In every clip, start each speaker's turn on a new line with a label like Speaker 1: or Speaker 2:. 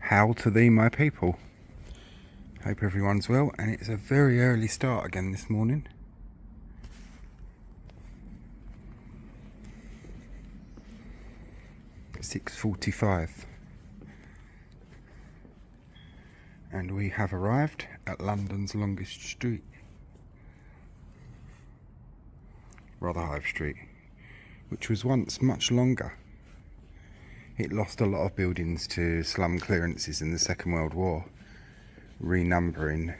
Speaker 1: How to thee, my people. Hope everyone's well, and it's a very early start again this morning. (6:45), and we have arrived at London's longest street, Rotherhithe Street, which was once much longer. It lost a lot of buildings to slum clearances in the Second World War. Renumbering,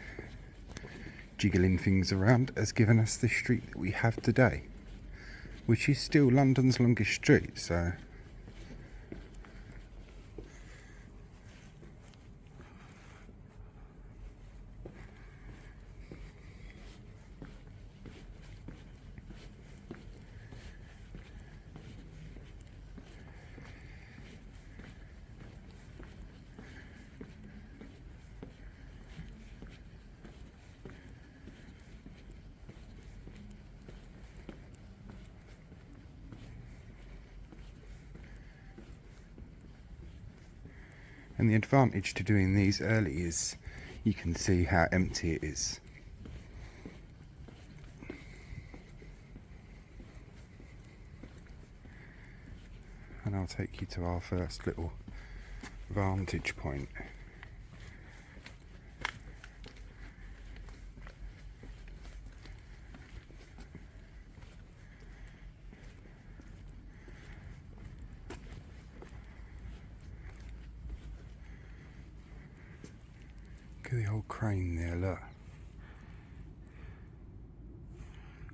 Speaker 1: jiggling things around has given us the street that we have today, which is still London's longest street, so and the advantage to doing these early is you can see how empty it is. And I'll take you to our first little vantage point. Look at the old crane there, look.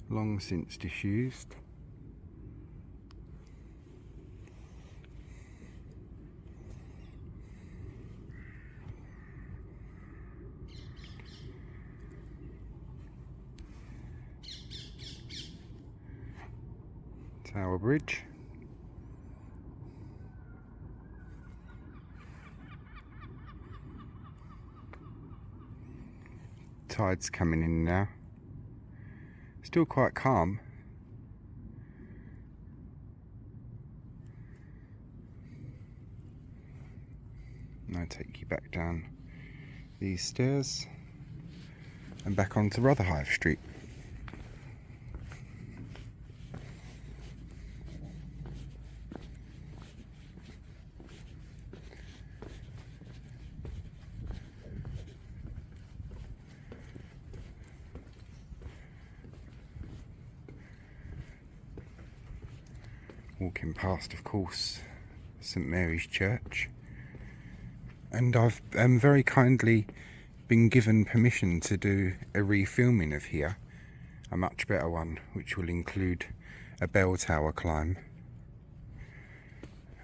Speaker 1: Long since disused. Tower Bridge. Tide's coming in now. Still quite calm. And I'll take you back down these stairs and back onto Rotherhithe Street. Walking past, of course, St Mary's Church, and I've very kindly been given permission to do a refilming of here, a much better one, which will include a bell tower climb.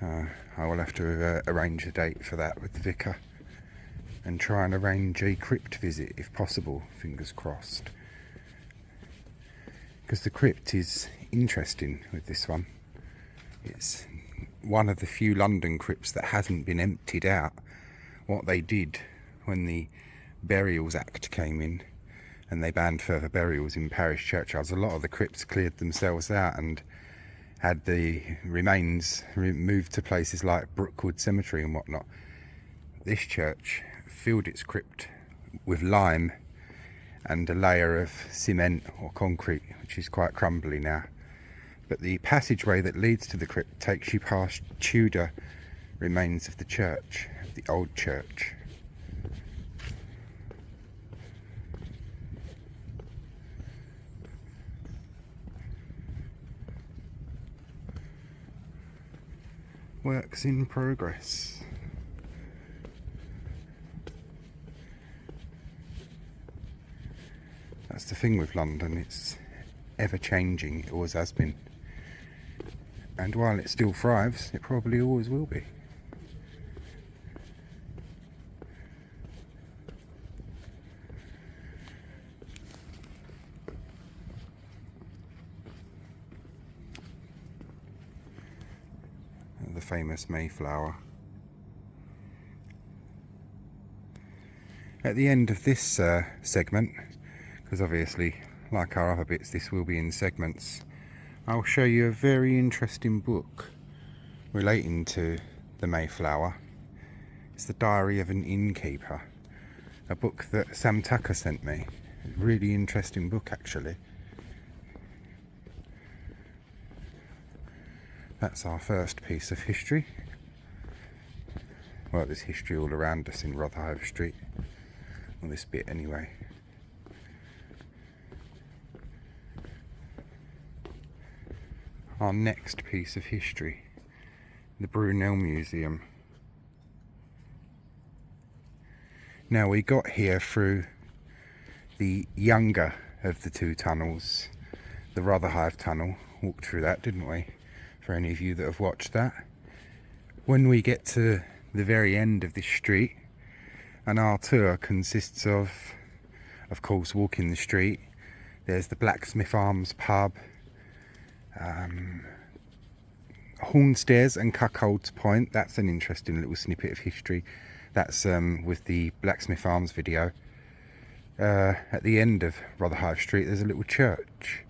Speaker 1: I will have to arrange a date for that with the vicar and try and arrange a crypt visit if possible, fingers crossed, because the crypt is interesting with this one. It's one of the few London crypts that hasn't been emptied out. What they did when the Burials Act came in and they banned further burials in parish churchyards, a lot of the crypts cleared themselves out and had the remains moved to places like Brookwood Cemetery and whatnot. This church filled its crypt with lime and a layer of cement or concrete, which is quite crumbly now. But the passageway that leads to the crypt takes you past Tudor remains of the church, the old church. Works in progress. That's the thing with London, it's ever changing, it always has been. And while it still thrives, it probably always will be. The famous Mayflower. At the end of this segment, because obviously, like our other bits, this will be in segments, I'll show you a very interesting book relating to the Mayflower. It's The Diary of an Innkeeper, a book that Sam Tucker sent me. Really interesting book, actually. That's our first piece of history. Well, there's history all around us in Rotherhithe Street. Well, this bit anyway. Our next piece of history, the Brunel Museum. Now, we got here through the younger of the two tunnels, the Rotherhithe Tunnel. Walked through that, didn't we? For any of you that have watched that. When we get to the very end of this street, and our tour consists of course, walking the street. There's the Blacksmith Arms pub, Hornstairs and Cuckold's Point. That's an interesting little snippet of history. That's with the Blacksmith Arms video. At the end of Rotherhithe Street there's a little church,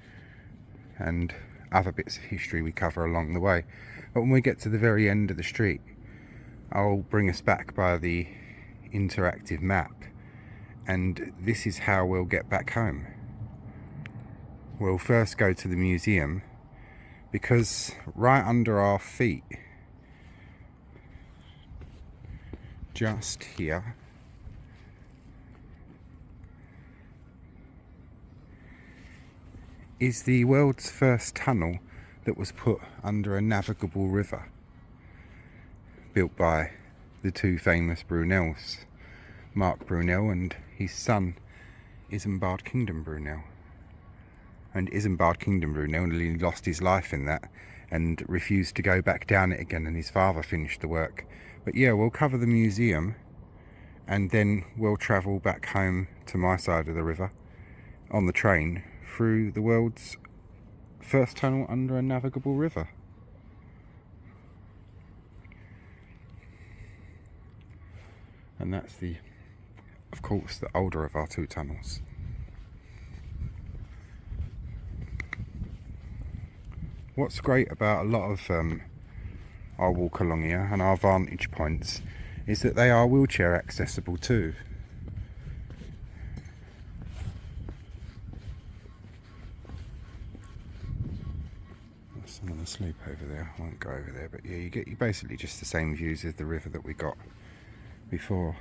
Speaker 1: and other bits of history we cover along the way. But when we get to the very end of the street, I'll bring us back by the interactive map, and this is how we'll get back home. We'll first go to the museum, because right under our feet, just here, is the world's first tunnel that was put under a navigable river, built by the two famous Brunels, Mark Brunel and his son Isambard Kingdom Brunel. And Isambard Kingdom Brunel nearly lost his life in that and refused to go back down it again, and his father finished the work. But yeah, we'll cover the museum and then we'll travel back home to my side of the river on the train through the world's first tunnel under a navigable river. And that's of course, the older of our two tunnels. What's great about a lot of our walk along here and our vantage points is that they are wheelchair accessible too. There's someone asleep over there. I won't go over there, but yeah, you get basically just the same views as the river that we got before.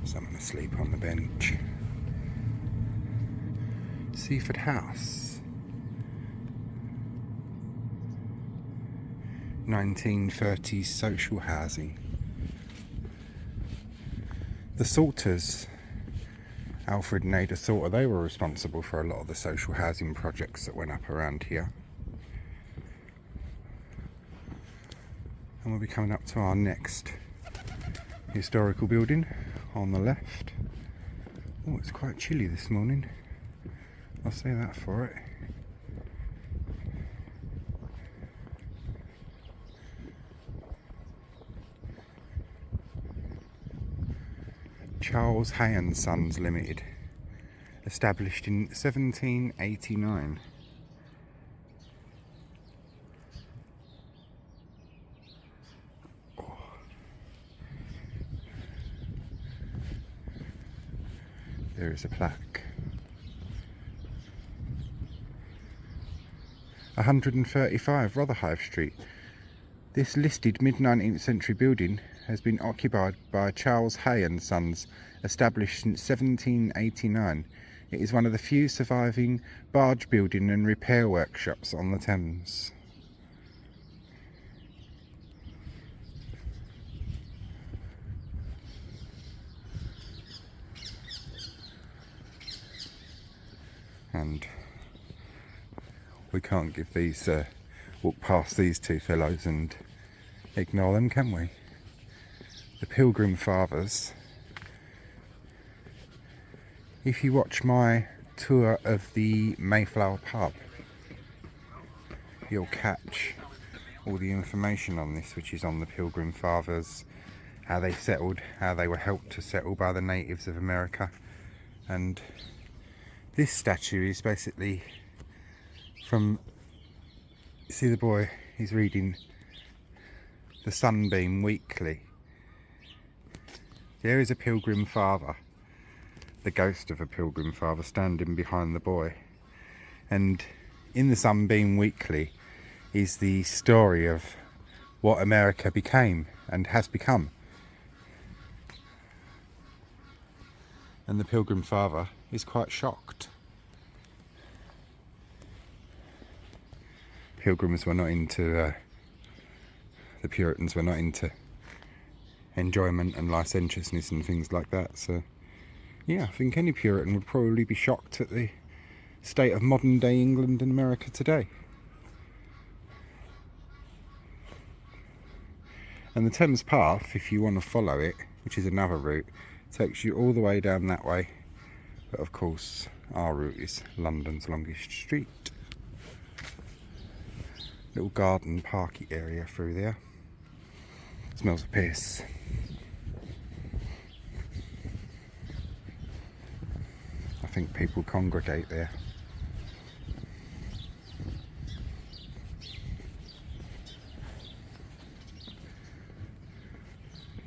Speaker 1: Someone asleep on the bench. Seaford House, 1930s social housing. The Salters, Alfred and Ada Salter, they were responsible for a lot of the social housing projects that went up around here. And we'll be coming up to our next historical building on the left. Oh, it's quite chilly this morning, I'll say that for it. Charles Hay and Sons Limited, established in 1789. There is a plaque. 135 Rotherhithe Street. This listed mid-19th century building has been occupied by Charles Hay and Sons, established since 1789. It is one of the few surviving barge building and repair workshops on the Thames. And we can't give these, walk past these two fellows and ignore them, can we? The Pilgrim Fathers. If you watch my tour of the Mayflower pub, you'll catch all the information on this, which is on the Pilgrim Fathers, how they settled, how they were helped to settle by the natives of America. And this statue is basically from See the boy, he's reading the Sunbeam Weekly. There is a pilgrim father, the ghost of a pilgrim father, standing behind the boy. And in the Sunbeam Weekly is the story of what America became and has become. And the pilgrim father is quite shocked. Pilgrims were not into, the Puritans were not into enjoyment and licentiousness and things like that. So yeah, I think any Puritan would probably be shocked at the state of modern day England and America today. And the Thames Path, if you want to follow it, which is another route, takes you all the way down that way. But of course, our route is London's longest street. Little garden parky area through there. Smells of piss. I think people congregate there.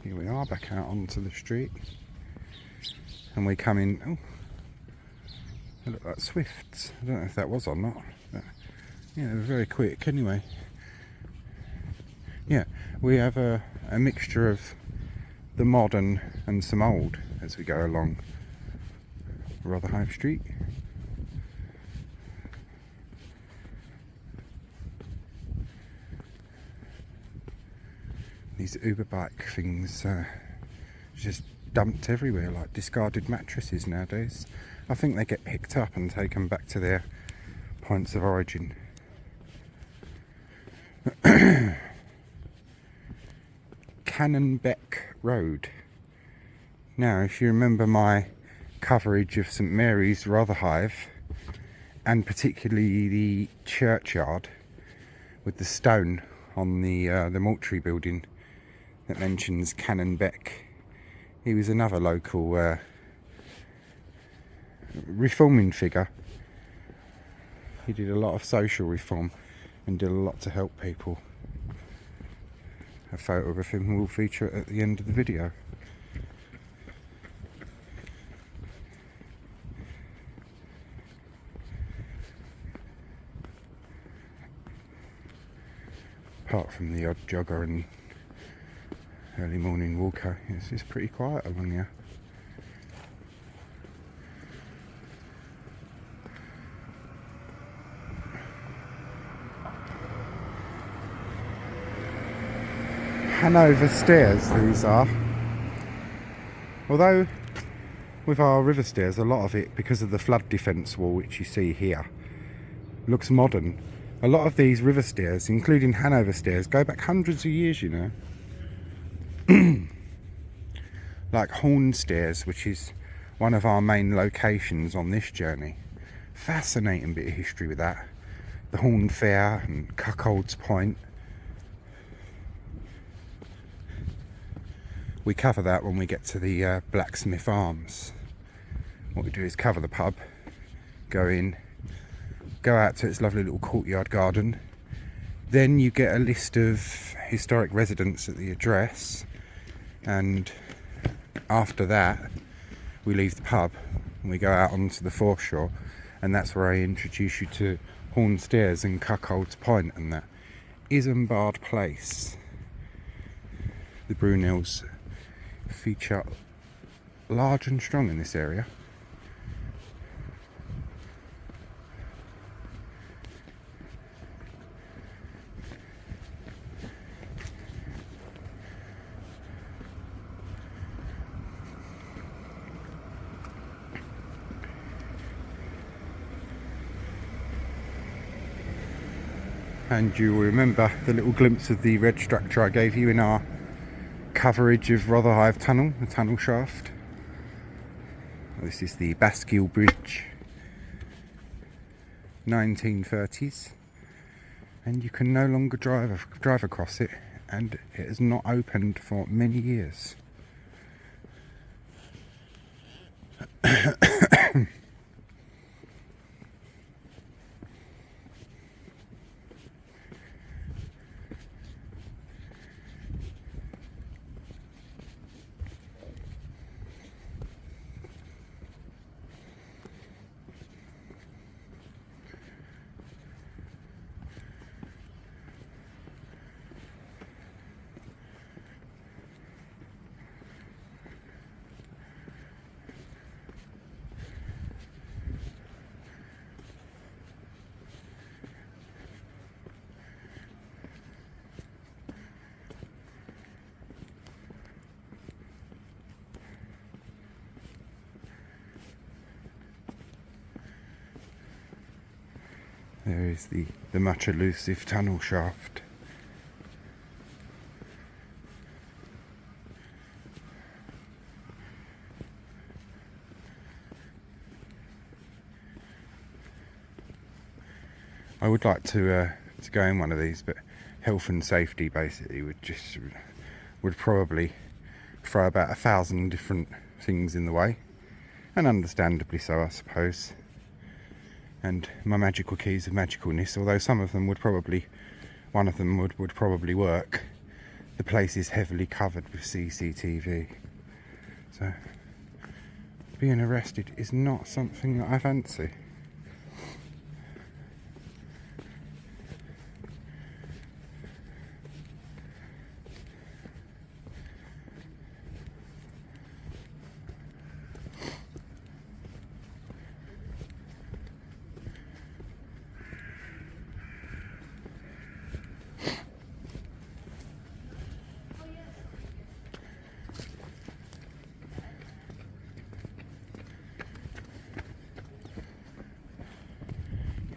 Speaker 1: Here we are, back out onto the street. And we come in. Oh, they look like swifts. I don't know if that was or not. But yeah, they were very quick anyway. Yeah, we have a mixture of the modern and some old as we go along Rotherhithe Street. These Uber bike things just dumped everywhere like discarded mattresses nowadays. I think they get picked up and taken back to their points of origin. Canonbeck Road. Now, if you remember my coverage of St Mary's, Rotherhithe, and particularly the churchyard with the stone on the mortuary building that mentions Canonbeck, he was another local reforming figure. He did a lot of social reform and did a lot to help people. A photo of him will feature at the end of the video. Apart from the odd jogger and early morning walker, it's pretty quiet along here. Hanover stairs these are. Although with our river stairs, a lot of it, because of the flood defence wall which you see here, looks modern. A lot of these river stairs, including Hanover stairs, go back hundreds of years, you know. Like Horn Stairs, which is one of our main locations on this journey. Fascinating bit of history with that. The Horn Fair and Cuckold's Point. We cover that when we get to the Blacksmith Arms. What we do is cover the pub, go in, go out to its lovely little courtyard garden. Then you get a list of historic residents at the address, and after that we leave the pub and we go out onto the foreshore, and that's where I introduce you to Horn Stairs and Cuckold's Point and that Isambard Place. The Brunels feature large and strong in this area. And you will remember the little glimpse of the red structure I gave you in our coverage of Rotherhithe Tunnel, the tunnel shaft. This is the Baskill Bridge, 1930s, and you can no longer drive across it, and it has not opened for many years. There is the much elusive tunnel shaft. I would like to go in one of these, but health and safety basically would probably throw about 1,000 different things in the way, and understandably so, I suppose. And my magical keys of magicalness, although some of them would probably, one of them would probably work, the place is heavily covered with CCTV, so being arrested is not something that I fancy.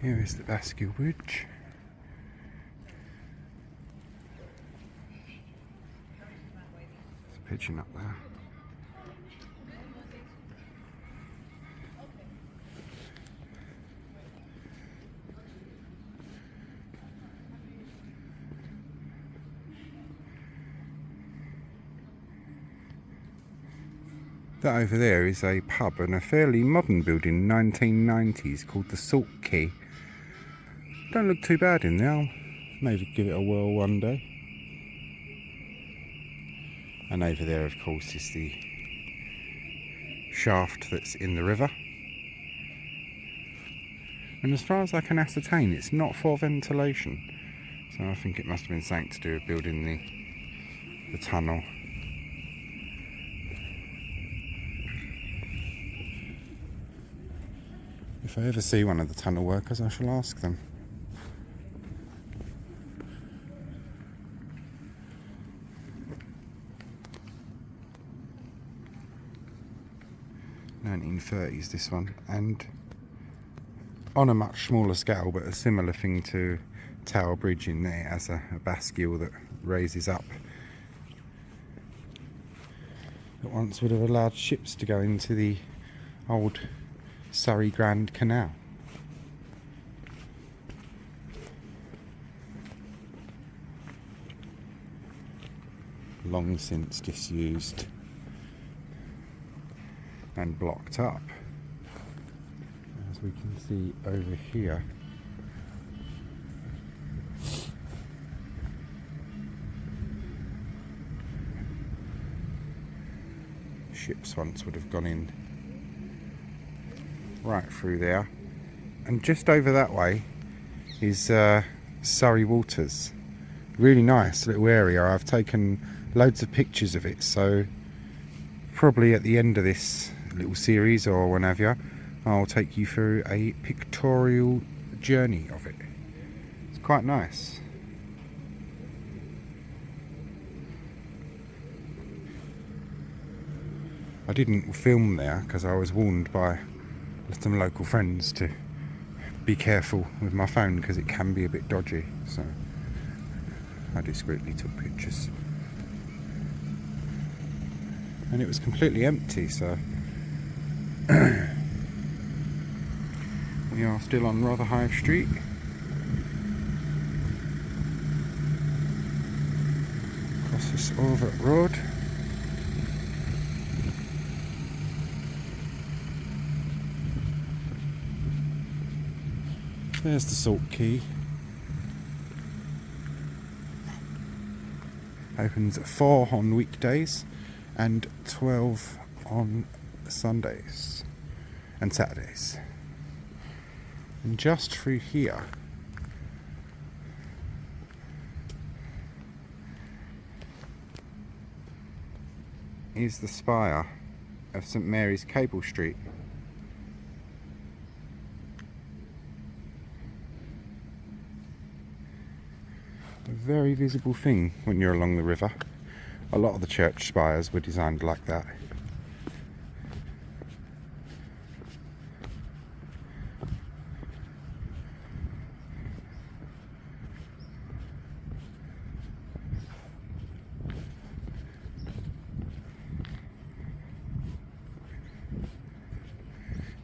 Speaker 1: Here is the Bascule Bridge. There's a pigeon up there. That over there is a pub and a fairly modern building, 1990s, called the Salt Key. Don't look too bad in there. I'll maybe give it a whirl one day. And over there, of course, is the shaft that's in the river. And as far as I can ascertain, it's not for ventilation. So I think it must have been something to do with building the tunnel. If I ever see one of the tunnel workers, I shall ask them. '30s this one, and on a much smaller scale, but a similar thing to Tower Bridge in there, as a bascule that raises up. That once would have allowed ships to go into the old Surrey Grand Canal. Long since disused and blocked up, as we can see over here. Ships once would have gone in right through there, and just over that way is Surrey Waters. Really nice little area. I've taken loads of pictures of it, so probably at the end of this little series or whenever, I'll take you through a pictorial journey of it. It's quite nice. I didn't film there because I was warned by some local friends to be careful with my phone because it can be a bit dodgy, so I discreetly took pictures. And it was completely empty, so we are still on Rotherhithe Street. Across this Rotherhithe Road. There's the Salt Key. Opens at 4 on weekdays and 12 on Sundays and Saturdays. And just through here is the spire of St Mary's Cable Street. A very visible thing when you're along the river. A lot of the church spires were designed like that.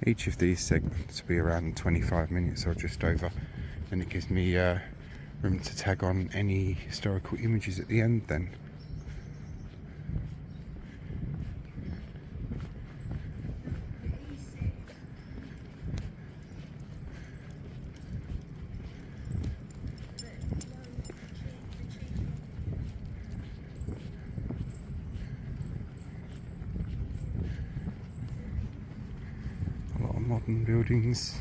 Speaker 1: Each of these segments will be around 25 minutes or just over, and it gives me room to tag on any historical images at the end then. A lot of modern buildings.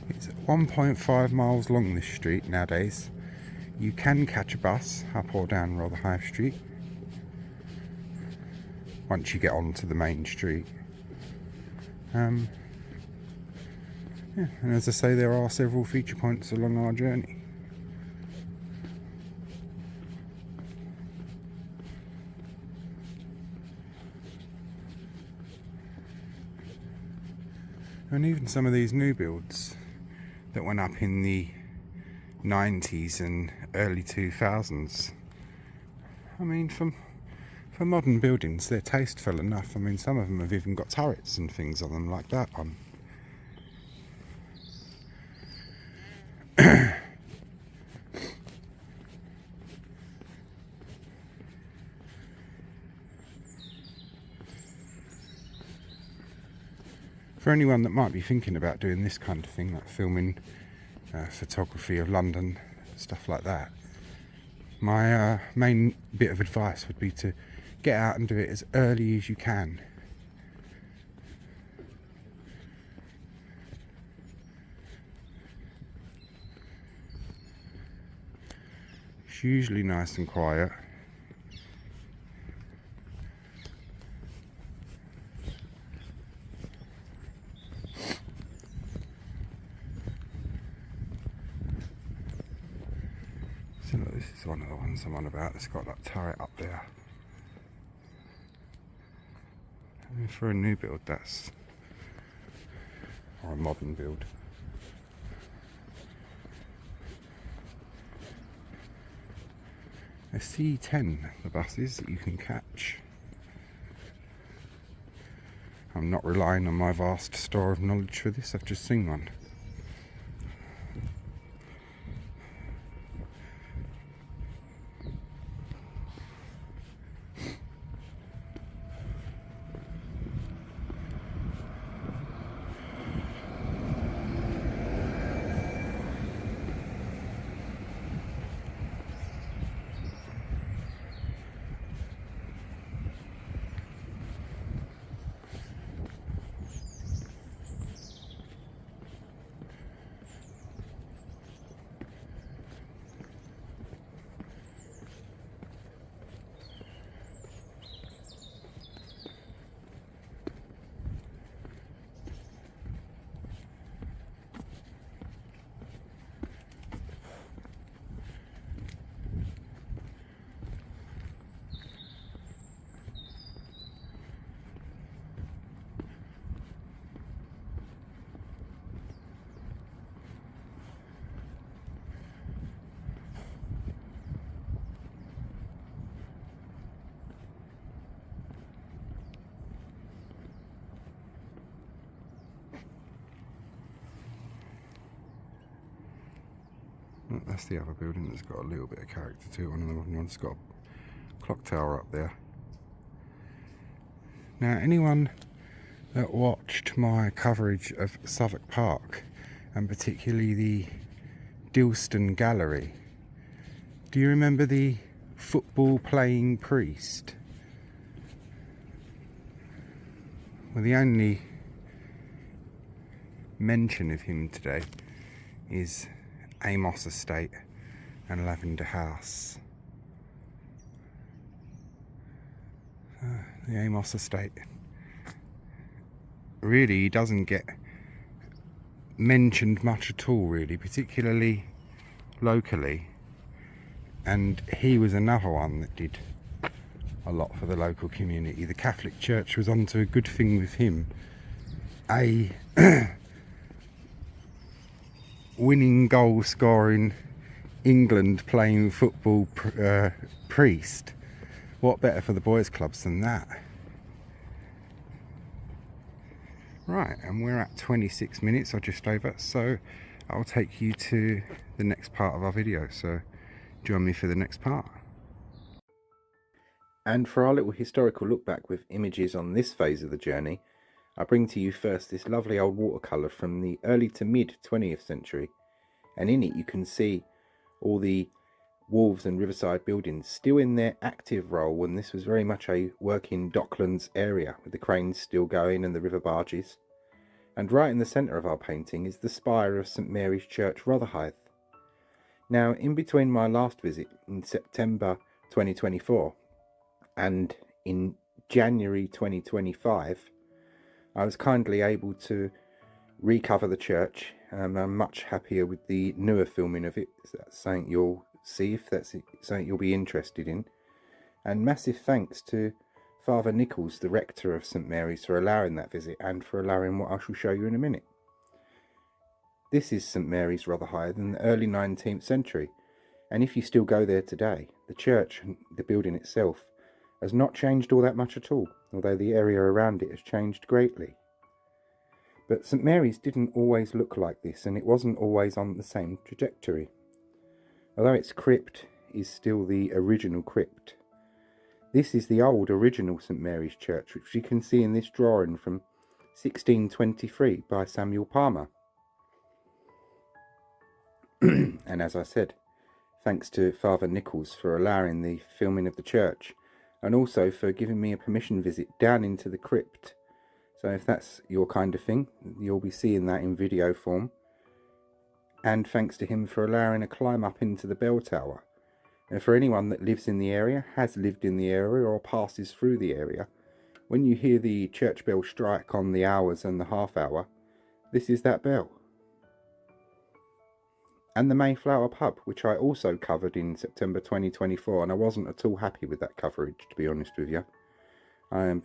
Speaker 1: It's 1.5 miles long, this street nowadays. You can catch a bus up or down Rotherhithe Street once you get onto the main street. Yeah, and as I say, there are several feature points along our journey. And even some of these new builds that went up in the 90s and early 2000s. I mean, for modern buildings, they're tasteful enough. I mean, some of them have even got turrets and things on them, like that one. For anyone that might be thinking about doing this kind of thing, like filming photography of London, stuff like that, my main bit of advice would be to get out and do it as early as you can. It's usually nice and quiet. So look, this is one of the ones I'm on about. It's got that turret up there. I mean, for a new build, that's, or a modern build. A C10, the buses that you can catch. I'm not relying on my vast store of knowledge for this, I've just seen one. That's the other building that's got a little bit of character to it. One of the modern ones got a clock tower up there. Now, anyone that watched my coverage of Southwark Park, and particularly the Dilston Gallery, do you remember the football playing priest? Well, the only mention of him today is Amos Estate and Lavender House. The Amos Estate. Really, he doesn't get mentioned much at all, really, particularly locally. And he was another one that did a lot for the local community. The Catholic Church was onto a good thing with him. A winning goal scoring England playing football priest. What better for the boys clubs than that? Right, and we're at 26 minutes or just over, so I'll take you to the next part of our video, so join me for the next part. And for our little historical look back with images on this phase of the journey, I bring to you first this lovely old watercolour from the early to mid 20th century, and in it you can see all the wharves and riverside buildings still in their active role when this was very much a working docklands area, with the cranes still going and the river barges. And right in the centre of our painting is the spire of St Mary's Church, Rotherhithe. Now, in between my last visit in September 2024 and in January 2025, I was kindly able to recover the church. I'm much happier with the newer filming of it. That's something you'll see if that's something you'll be interested in. And massive thanks to Father Nichols, the rector of St Mary's, for allowing that visit and for allowing what I shall show you in a minute. This is St Mary's, Rotherhithe, in the early 19th century, and if you still go there today, the church and the building itself has not changed all that much at all, although the area around it has changed greatly. But St Mary's didn't always look like this, and it wasn't always on the same trajectory. Although its crypt is still the original crypt, this is the old original St Mary's Church, which you can see in this drawing from 1623 by Samuel Palmer. And as I said, thanks to Father Nichols for allowing the filming of the church, and also for giving me a permission visit down into the crypt. So if that's your kind of thing, you'll be seeing that in video form. And thanks to him for allowing a climb up into the bell tower. And for anyone that lives in the area, has lived in the area, or passes through the area, when you hear the church bell strike on the hours and the half hour, this is that bell. And the Mayflower pub, which I also covered in September 2024, and I wasn't at all happy with that coverage, to be honest with you. I am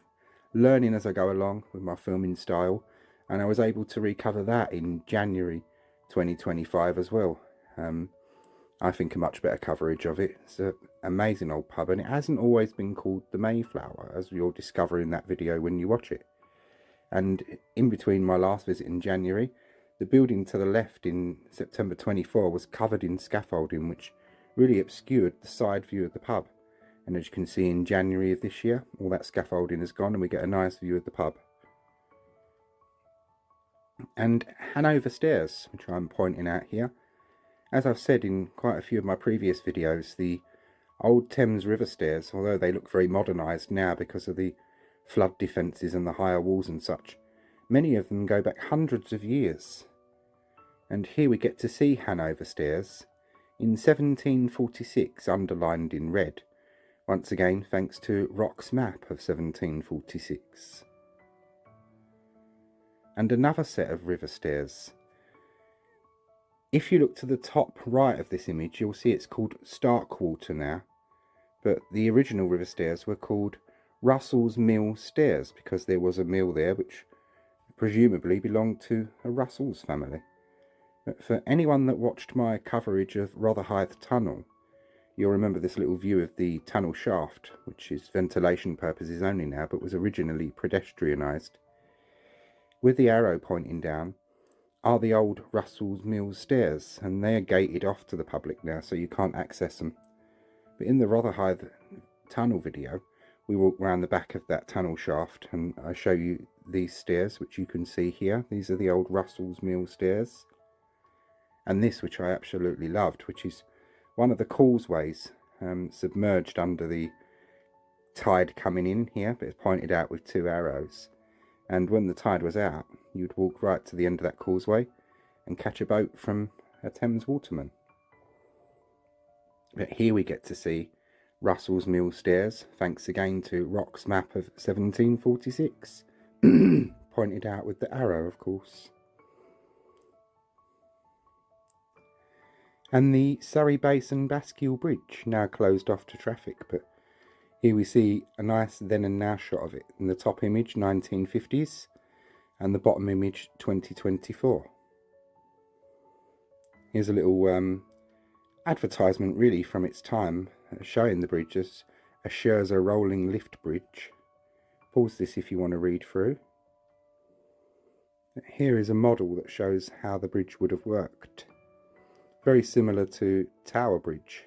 Speaker 1: learning as I go along with my filming style, and I was able to recover that in January 2025 as well. I think a much better coverage of it. It's an amazing old pub, and it hasn't always been called the Mayflower, as you'll discover in that video when you watch it. And in between my last visit in January, the building to the left in September 24 was covered in scaffolding, which really obscured the side view of the pub. And as you can see, in January of this year, all that scaffolding is gone and we get a nice view of the pub. And Hanover Stairs, which I'm pointing out here. As I've said in quite a few of my previous videos, the old Thames River stairs, although they look very modernised now because of the flood defences and the higher walls and such, many of them go back hundreds of years. And here we get to see Hanover Stairs in 1746, underlined in red. Once again, thanks to Rock's map of 1746. And another set of river stairs. If you look to the top right of this image, you'll see it's called Starkwater now. But the original river stairs were called Russell's Mill Stairs, because there was a mill there which presumably belonged to a Russell's family. But for anyone that watched my coverage of Rotherhithe Tunnel, you'll remember this little view of the tunnel shaft, which is ventilation purposes only now, but was originally pedestrianised. With the arrow pointing down are the old Russell's Mill stairs, and they are gated off to the public now, so you can't access them. But in the Rotherhithe Tunnel video, we walk round the back of that tunnel shaft, and I show you these stairs, which you can see here. These are the old Russell's Mill stairs. And this, which I absolutely loved, which is one of the causeways submerged under the tide coming in here, but it's pointed out with two arrows. And when the tide was out, you'd walk right to the end of that causeway and catch a boat from a Thames waterman. But here we get to see Russell's Mill Stairs, thanks again to Rock's map of 1746, pointed out with the arrow, of course. And the Surrey Basin Bascule Bridge, now closed off to traffic, but Here we see a nice then and now shot of it. In the top image 1950s and the bottom image 2024. Here's a little advertisement really from its time showing the bridge as a Scherzer rolling lift bridge. Pause this if you want to read through. Here is a model that shows how the bridge would have worked. Very similar to Tower Bridge.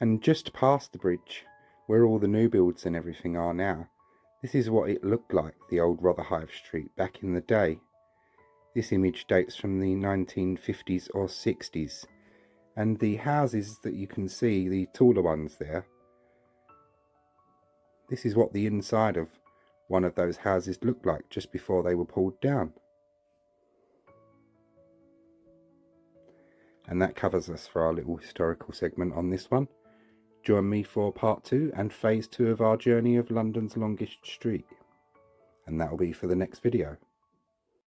Speaker 1: And just past the bridge, where all the new builds and everything are now, this is what it looked like, the old Rotherhithe Street back in the day. This image dates from the 1950s or 60s. And the houses that you can see, the taller ones there, this is what the inside of one of those houses looked like just before they were pulled down. And that covers us for our little historical segment on this one. Join me for part 2 and phase 2 of our journey of London's longest street. And that will be for the next video.